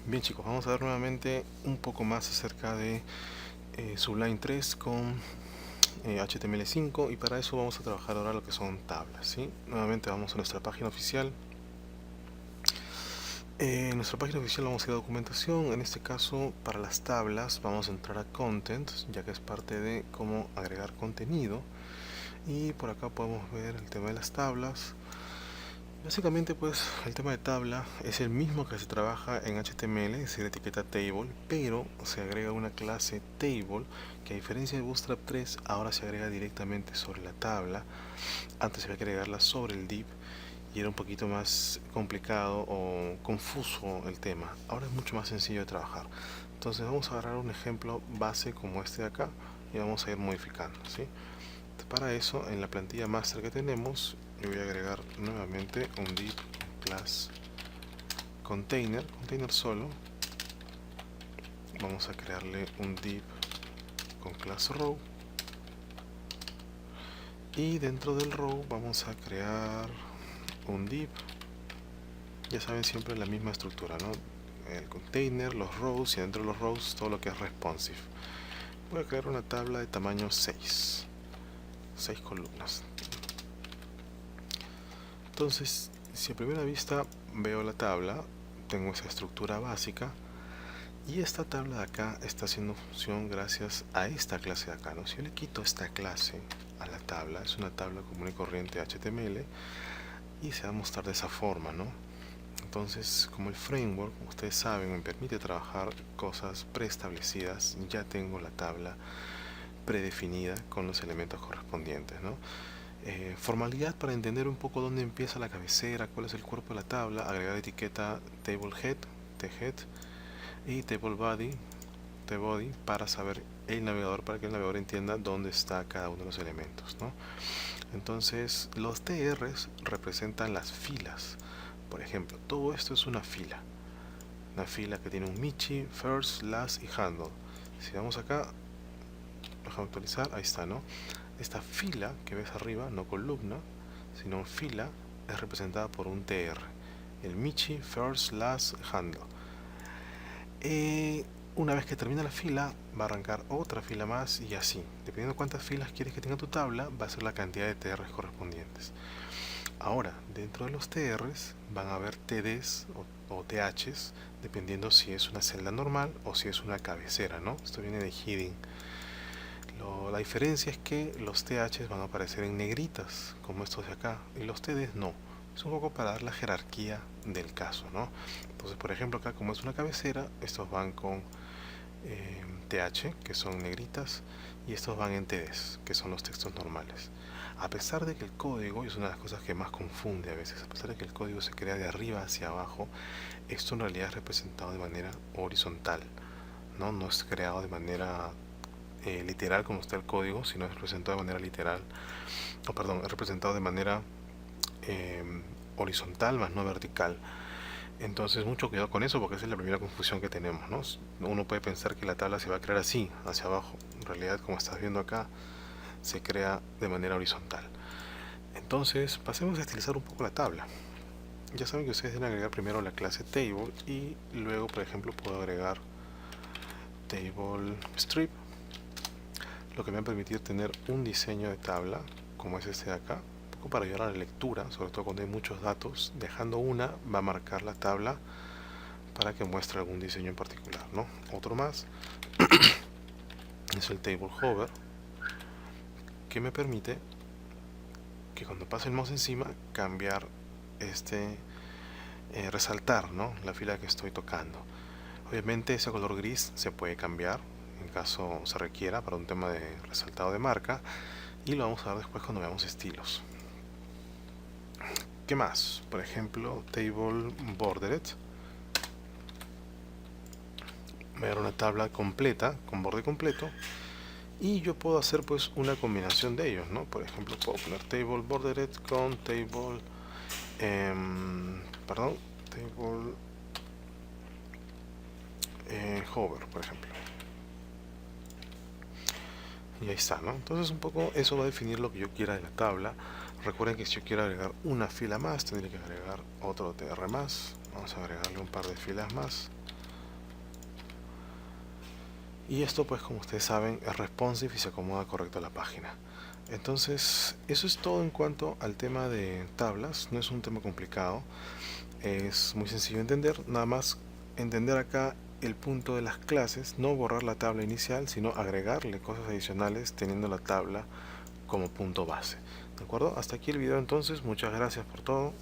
Bien chicos, vamos a ver nuevamente un poco más acerca de Sublime 3 con HTML5 y para eso vamos a trabajar ahora lo que son tablas, ¿sí? Nuevamente vamos a nuestra página oficial. En nuestra página oficial vamos a ir a documentación. En este caso, para las tablas vamos a entrar a Content, ya que es parte de cómo agregar contenido. Y por acá podemos ver el tema de las tablas. Básicamente pues el tema de tabla es el mismo que se trabaja en HTML, es decir, etiqueta table, pero se agrega una clase table que a diferencia de Bootstrap 3 ahora se agrega directamente sobre la tabla. Antes había que agregarla sobre el div y era un poquito más complicado o confuso el tema. Ahora es mucho más sencillo de trabajar. Entonces vamos a agarrar un ejemplo base como este de acá y vamos a ir modificando, ¿sí? Para eso, en la plantilla master que tenemos, yo voy a agregar nuevamente un div class container solo. Vamos a crearle un div con class row y dentro del row vamos a crear un div. Ya saben, siempre la misma estructura, ¿no? El container, los rows y dentro de los rows todo lo que es responsive. Voy a crear una tabla de tamaño 6 columnas. Entonces, si a primera vista veo la tabla, tengo esa estructura básica y esta tabla de acá está haciendo función gracias a esta clase de acá, ¿no? Si yo le quito esta clase a la tabla, es una tabla común y corriente HTML y se va a mostrar de esa forma, ¿no? Entonces, como el framework, como ustedes saben, me permite trabajar cosas preestablecidas, ya tengo la tabla predefinida con los elementos correspondientes, ¿no? Formalidad para entender un poco dónde empieza la cabecera, cuál es el cuerpo de la tabla, agregar etiqueta table head, thead, y table body, tbody, para saber el navegador, para que el navegador entienda dónde está cada uno de los elementos, ¿no? Entonces, los TRs representan las filas. Por ejemplo, todo esto es una fila que tiene un Michi, First, Last y Handle. Si vamos acá, déjame actualizar, ahí está, ¿no? Esta fila que ves arriba, no columna, sino fila, es representada por un TR. El Michi, First, Last, Handle. Una vez que termina la fila, va a arrancar otra fila más y así. Dependiendo de cuántas filas quieres que tenga tu tabla, va a ser la cantidad de TRs correspondientes. Ahora, dentro de los TRs van a haber TDs o THs, dependiendo si es una celda normal o si es una cabecera, ¿no? Esto viene de heading. La diferencia es que los THs van a aparecer en negritas, como estos de acá, y los TDs no. Es un poco para dar la jerarquía del caso, ¿no? Entonces, por ejemplo, acá como es una cabecera, estos van con TH, que son negritas, y estos van en TDs, que son los textos normales. A pesar de que el código, y es una de las cosas que más confunde a veces, a pesar de que el código se crea de arriba hacia abajo, esto en realidad es representado de manera horizontal, ¿no? No es creado de manera literal como está el código, sino es representado de manera literal, o perdón, es representado de manera horizontal más no vertical. Entonces mucho cuidado con eso porque esa es la primera confusión que tenemos, ¿no? Uno puede pensar que la tabla se va a crear así, hacia abajo. En realidad, como estás viendo acá, se crea de manera horizontal. Entonces pasemos a estilizar un poco la tabla. Ya saben que ustedes deben agregar primero la clase table y luego, por ejemplo, puedo agregar table strip, lo que me va a permitir tener un diseño de tabla como es este de acá, un poco para ayudar a la lectura, sobre todo cuando hay muchos datos. Dejando una va a marcar la tabla para que muestre algún diseño en particular, ¿no? Otro más es el table hover, que me permite que cuando pase el mouse encima cambiar resaltar, ¿no? La fila que estoy tocando. Obviamente ese color gris se puede cambiar en caso se requiera para un tema de resaltado de marca y lo vamos a ver después cuando veamos estilos. ¿Qué más? Por ejemplo, table bordered. Voy a dar una tabla completa con borde completo y yo puedo hacer pues una combinación de ellos, ¿no? Por ejemplo, puedo poner table bordered con table table hover, por ejemplo. Y ahí está, ¿no? Entonces un poco eso va a definir lo que yo quiera de la tabla. Recuerden que si yo quiero agregar una fila más, tendría que agregar otro TR más. Vamos a agregarle un par de filas más. Y esto pues como ustedes saben es responsive y se acomoda correcto a la página. Entonces eso es todo en cuanto al tema de tablas. No es un tema complicado, es muy sencillo de entender. Nada más entender acá el punto de las clases, no borrar la tabla inicial, sino agregarle cosas adicionales teniendo la tabla como punto base. ¿De acuerdo? Hasta aquí el video entonces, muchas gracias por todo.